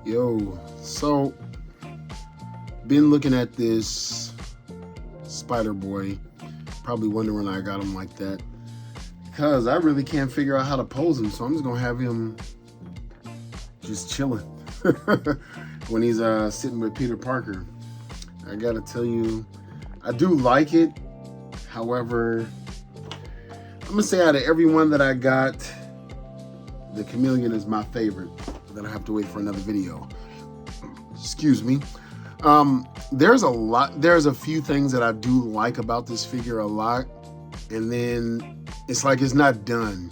Yo, so been looking at this Spider Boy. Probably wondering why I got him like that. Because I really can't figure out how to pose him, so I'm just gonna have him just chilling when he's sitting with Peter Parker. I gotta tell you, I do like it. However, I'm gonna say out of everyone that I got, the chameleon is my favorite. Then I have to wait for another video. Excuse me. There's a few things that I do like about this figure a lot, and then it's like it's not done.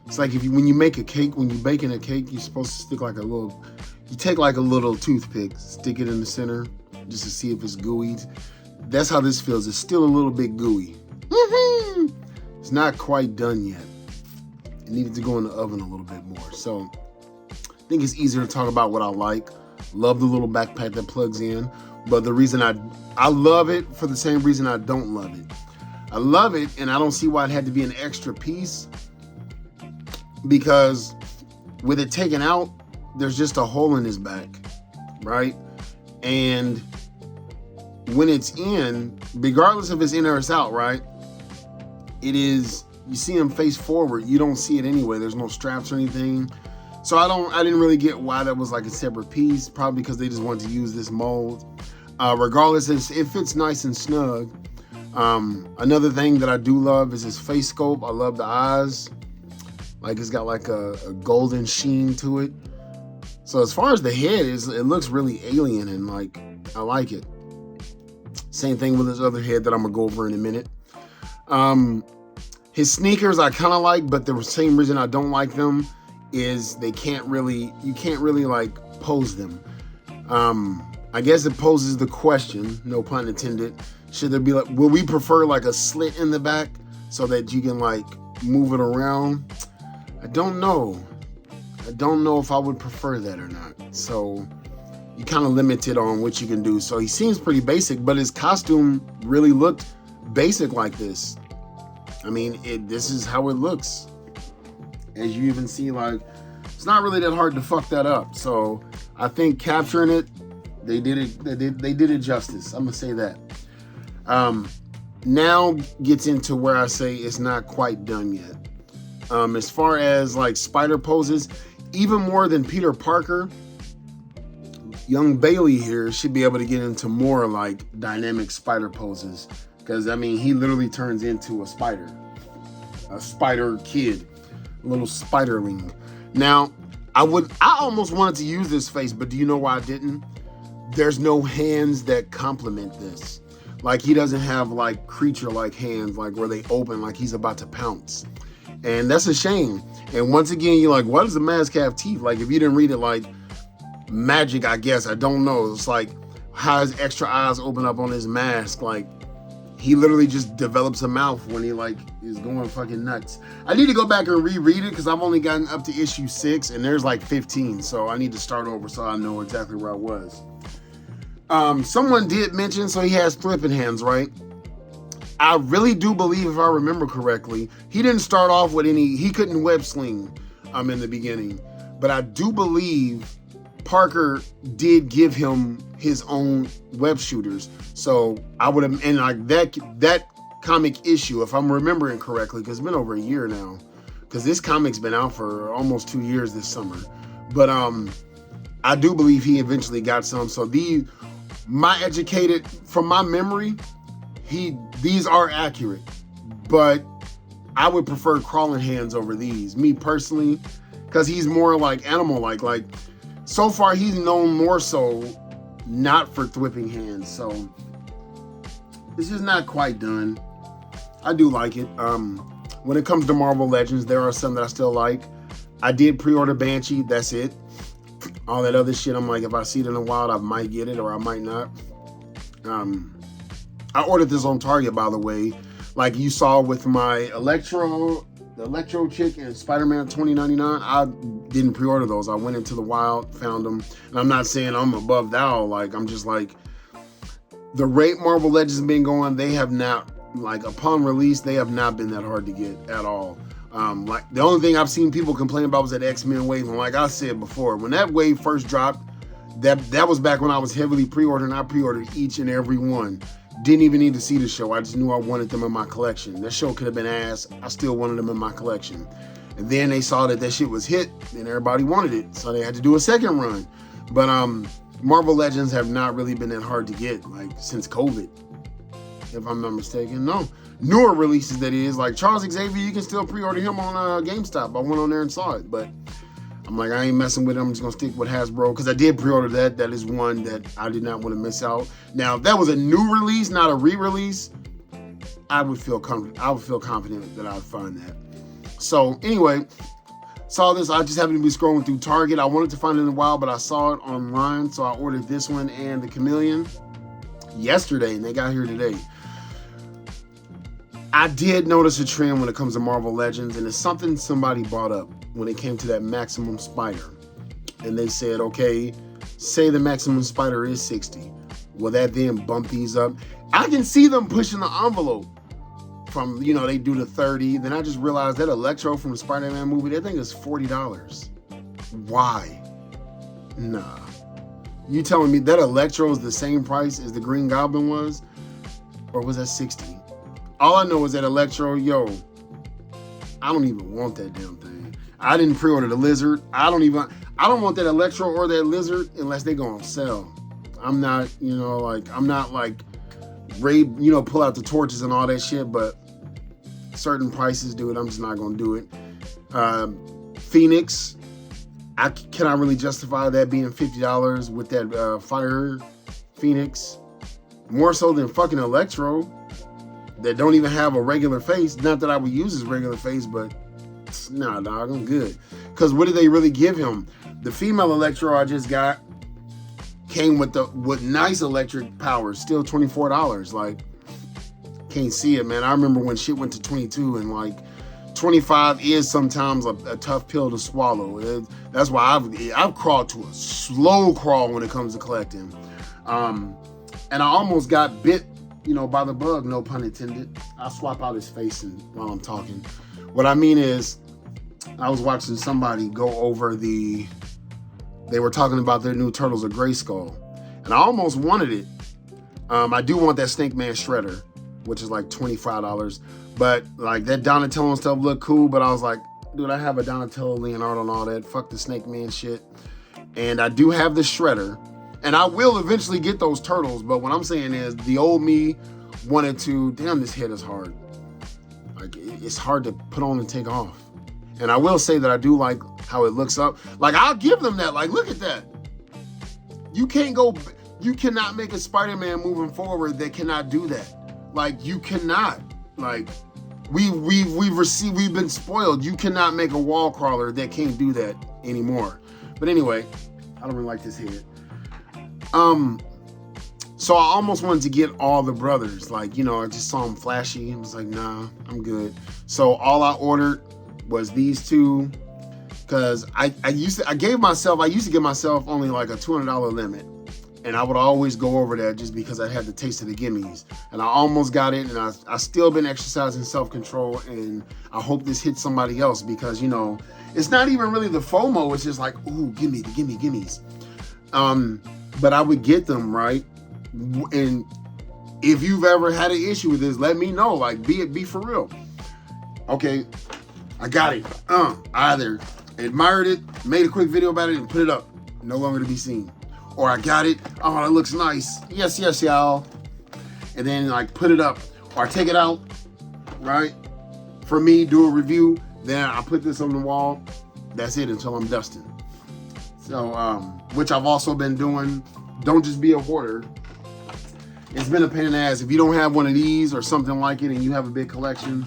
It's like when you make a cake, when you're baking a cake, you're supposed to stick like you take like a little toothpick, stick it in the center just to see if it's gooey. That's how this feels. It's still a little bit gooey. It's not quite done yet. It needed to go in the oven a little bit more. So I think it's easier to talk about what I like. Love the little backpack that plugs in. But the reason I love it for the same reason I don't love it. I love it, and I don't see why it had to be an extra piece, because with it taken out, there's just a hole in his back, right? And when it's in, regardless if it's in or it's out, right? It is, you see him face forward. You don't see it anyway. There's no straps or anything. So I didn't really get why that was like a separate piece, probably because they just wanted to use this mold. Regardless, it fits nice and snug. Another thing that I do love is his face sculpt. I love the eyes. Like it's got like a golden sheen to it. So as far as the head is, it looks really alien, and like, I like it. Same thing with his other head that I'm gonna go over in a minute. His sneakers I kind of like, but the same reason I don't like them is you can't really like pose them. I guess it poses the question, no pun intended, should there be like, will we prefer like a slit in the back so that you can like move it around? I don't know if I would prefer that or not. So you kind of limited on what you can do. So he seems pretty basic, but his costume really looked basic like this. I mean, this is how it looks. As you even see, like, it's not really that hard to fuck that up. So I think capturing it, they did it justice. I'm gonna say that. Now gets into where I say it's not quite done yet. As far as like spider poses, even more than Peter Parker, young Bailey here should be able to get into more like dynamic spider poses. Because I mean, he literally turns into a spider kid, a little spiderling. Now, I almost wanted to use this face, but do you know why I didn't? There's no hands that complement this. Like, he doesn't have like creature-like hands, like where they open like he's about to pounce. And that's a shame. And once again, you're like, why does the mask have teeth? Like, if you didn't read it, like, magic, I guess, I don't know. It's like, how his extra eyes open up on his mask. Like, he literally just develops a mouth when he like is going fucking nuts. I need to go back and reread it because I've only gotten up to issue 6 and there's like 15. So I need to start over so I know exactly where I was. Someone did mention, so he has flipping hands, right? I really do believe, if I remember correctly, he didn't start off with he couldn't web sling in the beginning. But I do believe Parker did give him his own web shooters. So I would have, and like that comic issue, if I'm remembering correctly, because it's been over a year now, because this comic's been out for almost 2 years this summer. But I do believe he eventually got some. So from my memory, these are accurate, but I would prefer crawling hands over these, me personally, because he's more like animal-like. Like, so far he's known more so not for thwipping hands, so it's just not quite done. I do like it. When it comes to Marvel Legends, there are some that I still like. I did pre-order Banshee, that's it. All that other shit, I'm like, if I see it in the wild, I might get it or I might not. I ordered this on Target, by the way. Like you saw with my the Electro chick and Spider-Man 2099, I didn't pre-order those. I went into the wild, found them. And I'm not saying I'm above that all. Like, I'm just like, the rate Marvel Legends have been going, they have not, like, upon release, they have not been that hard to get at all. Like, the only thing I've seen people complain about was that X-Men wave. And like I said before, when that wave first dropped, That was back when I was heavily pre-ordering. I pre-ordered each and every one. Didn't even need to see the show. I just knew I wanted them in my collection. That show could have been ass. I still wanted them in my collection. And then they saw that shit was hit and everybody wanted it. So they had to do a second run. But Marvel Legends have not really been that hard to get, like, since COVID, if I'm not mistaken. No. Newer releases, that is. Like Charles Xavier, you can still pre-order him on GameStop. I went on there and saw it. But I'm like, I ain't messing with it. I'm just going to stick with Hasbro. Because I did pre-order that. That is one that I did not want to miss out. Now, if that was a new release, not a re-release, I would feel confident that I would find that. So, anyway, saw this. I just happened to be scrolling through Target. I wanted to find it in a while, but I saw it online. So, I ordered this one and the Chameleon yesterday, and they got here today. I did notice a trend when it comes to Marvel Legends, and it's something somebody brought up when it came to that Maximum Spider. And they said, okay, say the Maximum Spider is 60. Will that then bump these up? I can see them pushing the envelope from, they do the 30. Then I just realized that Electro from the Spider-Man movie, that thing is $40. Why? Nah. You telling me that Electro is the same price as the Green Goblin was? Or was that 60? All I know is that Electro, I don't even want that damn thing. I didn't pre-order the Lizard. I don't want that Electro or that Lizard unless they go on sale. I'm not, I'm not like pull out the torches and all that shit, but certain prices do it. I'm just not going to do it. Phoenix, I cannot really justify that being $50 with that Fire Phoenix. More so than fucking Electro that don't even have a regular face. Not that I would use his regular face, but nah, dog, I'm good. Because what did they really give him? The female Electro I just got came with nice electric power, still $24. Like, can't see it, man. I remember when shit went to 22, and like 25 is sometimes a tough pill to swallow. That's why I've crawled to a slow crawl when it comes to collecting. And I almost got bit, by the bug, no pun intended. I'll swap out his face while I'm talking. What I mean is, I was watching somebody go over they were talking about their new Turtles of Grayskull, and I almost wanted it. I do want that Snake Man Shredder, which is like $25, but like that Donatello and stuff look cool, but I was like, dude, I have a Donatello, Leonardo, and all that. Fuck the Snake Man shit. And I do have the Shredder, and I will eventually get those Turtles, but what I'm saying is, the old me wanted to, damn, this head is hard. Like, it's hard to put on and take off. And I will say that I do like how it looks up. Like, I'll give them that. Like, look at that. You cannot make a Spider-Man moving forward that cannot do that. Like, you cannot. Like, we've been spoiled. You cannot make a wall crawler that can't do that anymore. But anyway, I don't really like this head. So I almost wanted to get all the brothers. Like, I just saw them flashy. I was like, nah, I'm good. So all I ordered was these two. Because I used to give myself only like a $200 limit. And I would always go over that just because I had the taste of the gimmies. And I almost got it, and I still been exercising self-control, and I hope this hits somebody else because, it's not even really the FOMO. It's just like, ooh, gimme the gimmies. But I would get them, right? And if you've ever had an issue with this, let me know. Like, be for real. Okay, I got it. I either admired it, made a quick video about it, and put it up. No longer to be seen. Or I got it. Oh, it looks nice. Yes, y'all. And then like put it up. Or I take it out, right? For me, do a review. Then I put this on the wall. That's it until I'm dusting. So, which I've also been doing. Don't just be a hoarder. It's been a pain in the ass. If you don't have one of these or something like it and you have a big collection,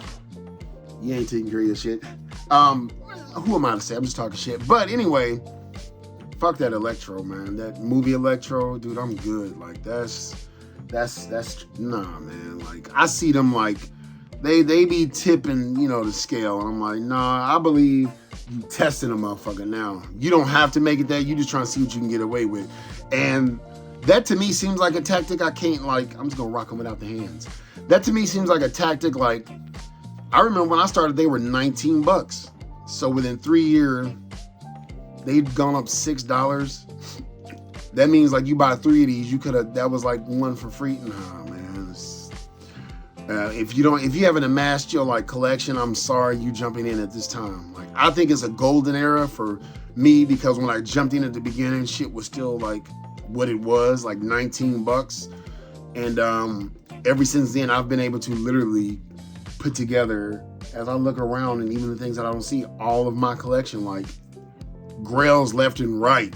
you ain't taking care of your shit. Who am I to say? I'm just talking shit. But anyway, fuck that Electro, man. That movie Electro, dude, I'm good. Like, that's nah, man. Like, I see them like, they be tipping, the scale. And I'm like, nah, I believe you testing a motherfucker now. You don't have to make it that. You just trying to see what you can get away with. And that to me seems like a tactic I can't, like, I'm just gonna rock them without the hands. That to me seems like a tactic, like, I remember when I started, they were $19. So within 3 years, they'd gone up $6. That means like you buy 3 of these, you could have, that was like one for free. Nah, man. If you haven't amassed your like collection, I'm sorry you jumping in at this time. Like, I think it's a golden era for me, because when I jumped in at the beginning, shit was still like what it was, like $19. And ever since then, I've been able to literally put together, as I look around and even the things that I don't see, all of my collection, like grails left and right.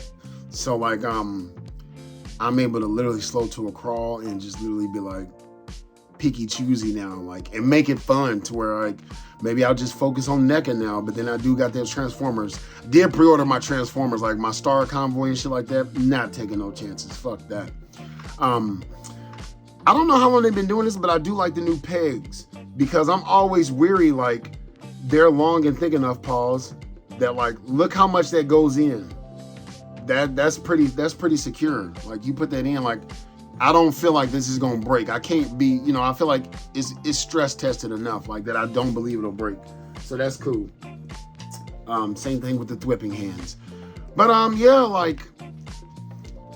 So like I'm able to literally slow to a crawl and just literally be like picky choosy now, like, and make it fun to where like maybe I'll just focus on NECA now, but then I do got those Transformers. Did pre-order my Transformers, like my Star Convoy and shit like that. Not taking no chances. Fuck that. I don't know how long they've been doing this, but I do like the new pegs, because I'm always weary, like they're long and thick enough, pause, that like, look how much that goes in. That's pretty secure. Like you put that in, like, I don't feel like this is gonna break. I can't be, I feel like it's stress tested enough, like that I don't believe it'll break. So that's cool. Same thing with the thwipping hands. But yeah, like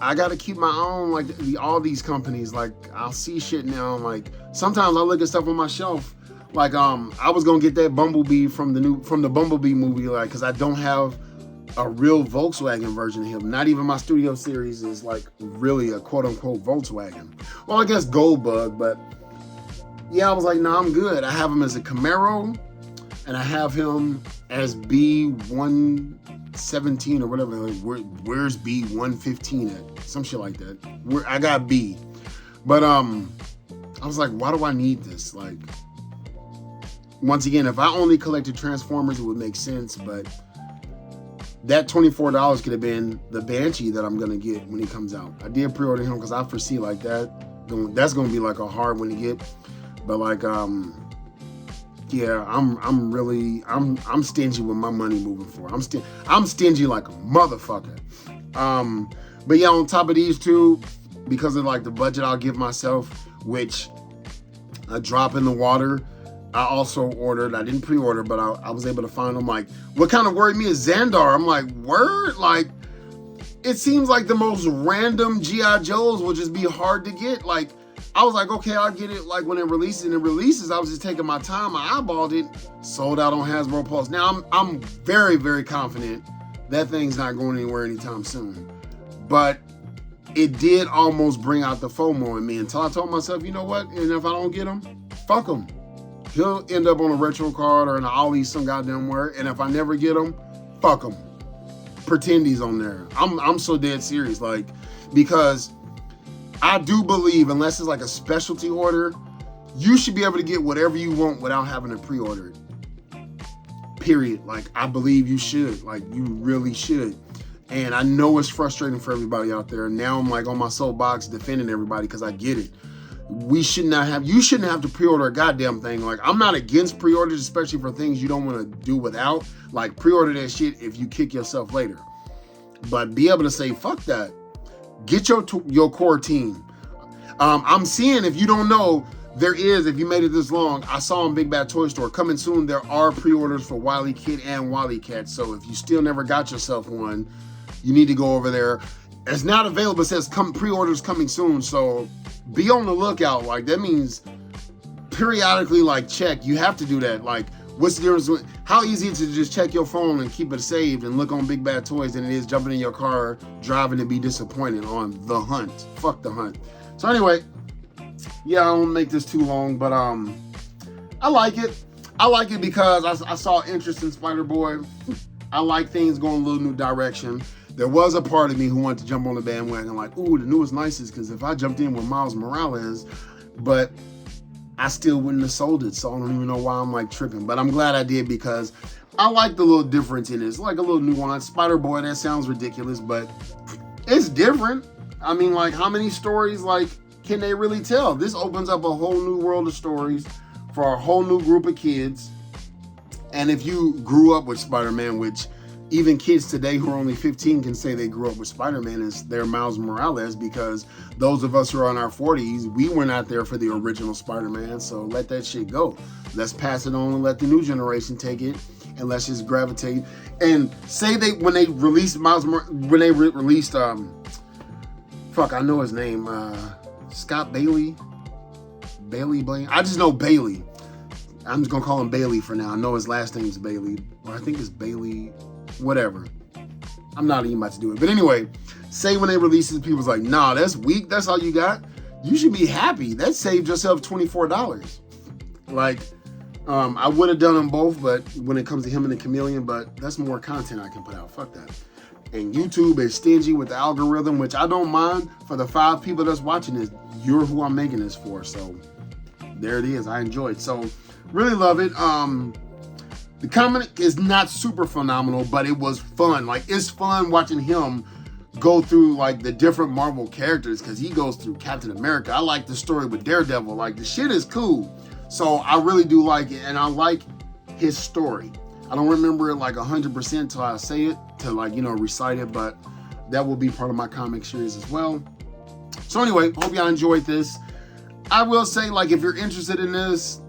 I gotta keep my own, like all these companies, like I'll see shit now, like sometimes I look at stuff on my shelf, like I was gonna get that Bumblebee from the Bumblebee movie, like, because I don't have a real Volkswagen version of him. Not even my Studio Series is like really a quote unquote Volkswagen. Well, I guess Goldbug, but yeah, I was like, nah, I'm good. I have him as a Camaro, and I have him as B117 or whatever. Like, where's B115 at? Some shit like that. I got B. But I was like, why do I need this? Like, once again, if I only collected Transformers, it would make sense, but that $24 could have been the Banshee that I'm gonna get when he comes out. I did pre-order him because I foresee like that's gonna be like a hard one to get. But like yeah, I'm stingy with my money moving forward. I'm stingy like a motherfucker. But yeah, on top of these two, because of like the budget I'll give myself, which a drop in the water, I also ordered, I didn't pre-order, but I was able to find them. Like, what kind of worried me is Xandar. I'm like, word? Like, it seems like the most random G.I. Joes will just be hard to get. Like, I was like, okay, I'll get it like when it releases. And it releases, I was just taking my time. I eyeballed it, sold out on Hasbro Pulse. Now, I'm very, very confident that thing's not going anywhere anytime soon. But it did almost bring out the FOMO in me until I told myself, you know what? And if I don't get them, fuck them. He'll end up on a retro card or an Ollie some goddamn word. And if I never get him, fuck him. Pretend he's on there. I'm so dead serious. Like, because I do believe, unless it's like a specialty order, you should be able to get whatever you want without having to pre-order it. Period. Like, I believe you should. Like, you really should. And I know it's frustrating for everybody out there. Now I'm like on my soapbox defending everybody because I get it. You shouldn't have to pre-order a goddamn thing. Like, I'm not against pre-orders, especially for things you don't want to do without. Like, pre-order that shit if you kick yourself later. But be able to say, fuck that. Get your core team. I'm seeing, if you don't know, if you made it this long, I saw in Big Bad Toy Store, coming soon, there are pre-orders for Wile E. Kid and Wile E. Cat. So if you still never got yourself one, you need to go over there. It's not available. It says pre-orders coming soon. So be on the lookout. Like, that means periodically, like, check. You have to do that. Like, what's the difference? How easy is it to just check your phone and keep it saved and look on Big Bad Toys than it is jumping in your car, driving and be disappointed on The Hunt. Fuck The Hunt. So anyway, yeah, I don't make this too long, but I like it. I like it because I saw interest in Spider-Boy. I like things going a little new direction. There was a part of me who wanted to jump on the bandwagon, like, ooh, the newest nicest, because if I jumped in with Miles Morales, but I still wouldn't have sold it, so I don't even know why I'm like tripping. But I'm glad I did, because I like the little difference in it. It's like a little nuance. Spider-Boy, that sounds ridiculous, but it's different. I mean, like, how many stories, like, can they really tell? This opens up a whole new world of stories for a whole new group of kids. And if you grew up with Spider-Man, which even kids today who are only 15 can say they grew up with Spider-Man as their Miles Morales, because those of us who are in our 40s, we were not there for the original Spider-Man, so let that shit go. Let's pass it on and let the new generation take it, and let's just gravitate. And say when they released released Fuck, I know his name. Scott Bailey. Bailey Blaine. I just know Bailey. I'm just gonna call him Bailey for now. I know his last name's Bailey, or I think it's Bailey, whatever. I'm not even about to do it. But anyway, say when they release it, people's like, nah, that's weak. That's all you got. You should be happy. That saved yourself $24. Like, I would have done them both, but when it comes to him and the Chameleon, but that's more content I can put out. Fuck that. And YouTube is stingy with the algorithm, which I don't mind. For the 5 people that's watching this, you're who I'm making this for. So there it is. I enjoyed. So really love it. The comic is not super phenomenal, but it was fun. Like, it's fun watching him go through like the different Marvel characters, because he goes through Captain America. I like the story with Daredevil. Like, the shit is cool. So I really do like it, and I like his story. I don't remember it like 100% till I say it, to like, you know, recite it, but that will be part of my comic series as well. So anyway, hope y'all enjoyed this. I will say, like, if you're interested in this,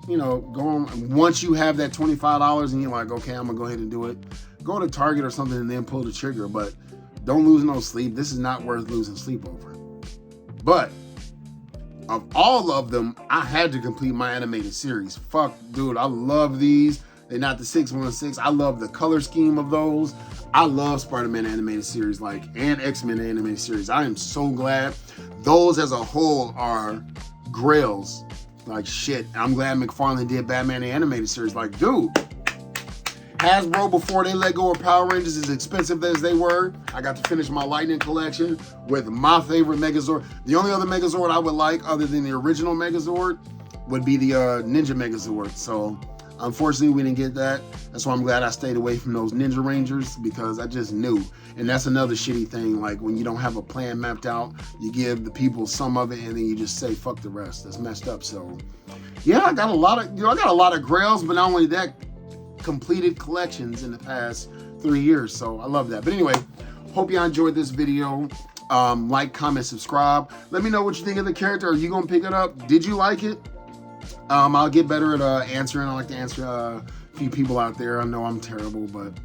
you know, go on. Once you have that $25 and you're like, okay, I'm gonna go ahead and do it, go to Target or something and then pull the trigger. But don't lose no sleep. This is not worth losing sleep over. But of all of them, I had to complete my animated series. Fuck, dude, I love these. They're not the 616. I love the color scheme of those. I love Spider-Man animated series, like, and X-Men animated series. I am so glad those as a whole are grails. Like, shit, I'm glad McFarlane did Batman the animated series. Like, dude, Hasbro, before they let go of Power Rangers, as expensive as they were, I got to finish my Lightning collection with my favorite Megazord. The only other Megazord I would like, other than the original Megazord, would be the Ninja Megazord. So, unfortunately, we didn't get that. That's why I'm glad I stayed away from those Ninja Rangers, because I just knew. And that's another shitty thing, like, when you don't have a plan mapped out, you give the people some of it and then you just say fuck the rest. That's messed up. So yeah, I got a lot of grails, but not only that, completed collections in the past 3 years. So I love that. But anyway, hope y'all enjoyed this video. Like, comment, subscribe. Let me know what you think of the character. Are you gonna pick it up? Did you like it? I'll get better at answering. I like to answer a few people out there. I know I'm terrible, but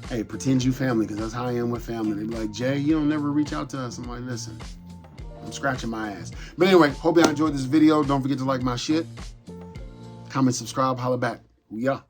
hey, pretend you family, because that's how I am with family. They be like, Jay, you don't never reach out to us. I'm like, listen, I'm scratching my ass. But anyway, hope y'all enjoyed this video. Don't forget to like my shit. Comment, subscribe, holla back. Yeah.